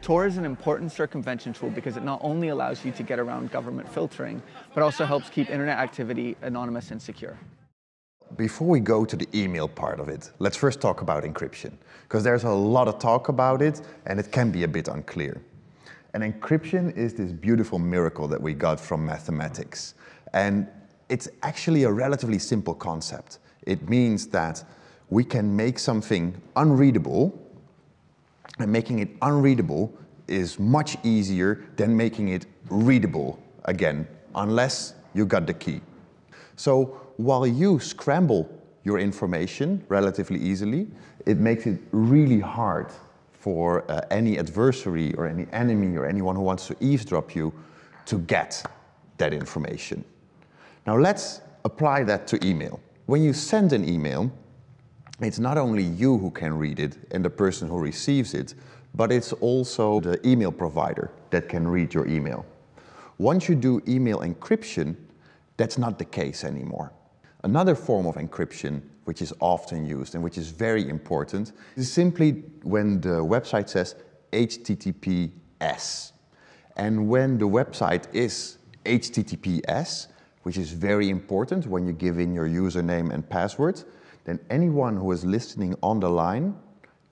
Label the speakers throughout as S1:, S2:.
S1: Tor is an important circumvention tool because it not only allows you to get around government filtering, but also helps keep internet activity anonymous and secure.
S2: Before we go to the email part of it, let's first talk about encryption, because there's a lot of talk about it and it can be a bit unclear. And encryption is this beautiful miracle that we got from mathematics. And it's actually a relatively simple concept. It means that we can make something unreadable, and making it unreadable is much easier than making it readable again, unless you got the key. So while you scramble your information relatively easily, it makes it really hard for any adversary or any enemy or anyone who wants to eavesdrop you to get that information. Now let's apply that to email. When you send an email, it's not only you who can read it and the person who receives it, but it's also the email provider that can read your email. Once you do email encryption, that's not the case anymore. Another form of encryption, which is often used and which is very important, is simply when the website says HTTPS. And when the website is HTTPS, which is very important when you give in your username and password, then anyone who is listening on the line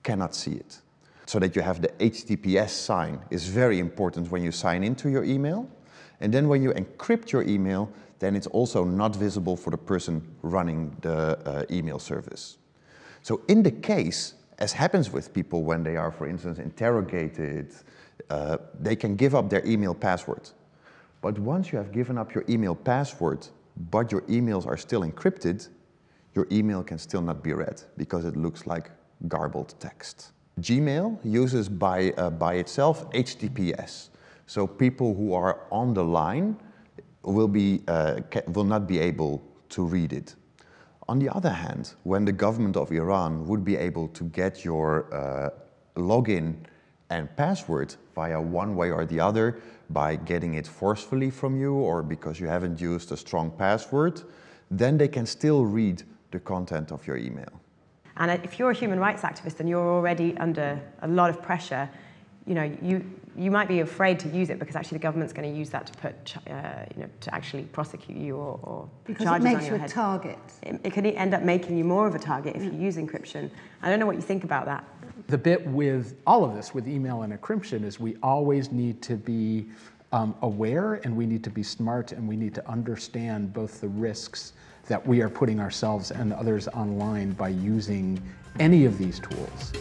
S2: cannot see it. So that you have the HTTPS sign is very important when you sign into your email. And then when you encrypt your email, then it's also not visible for the person running the email service. So in the case, as happens with people when they are, for instance, interrogated, they can give up their email password. But once you have given up your email password, but your emails are still encrypted, your email can still not be read because it looks like garbled text. Gmail uses by itself HTTPS. So people who are on the line will not be able to read it. On the other hand, when the government of Iran would be able to get your login and password via one way or the other, by getting it forcefully from you or because you haven't used a strong password, then they can still read the content of your email.
S3: And if you're a human rights activist and you're already under a lot of pressure, you might be afraid to use it because actually the government's going to use that to put, to actually prosecute you or
S4: because
S3: charges
S4: it
S3: on
S4: makes
S3: your
S4: you a
S3: head.
S4: target.
S3: It could end up making you more of a target if you use encryption. I don't know what you think about that.
S5: The bit with all of this, with email and encryption, is we always need to be aware and we need to be smart and we need to understand both the risks that we are putting ourselves and others online by using any of these tools.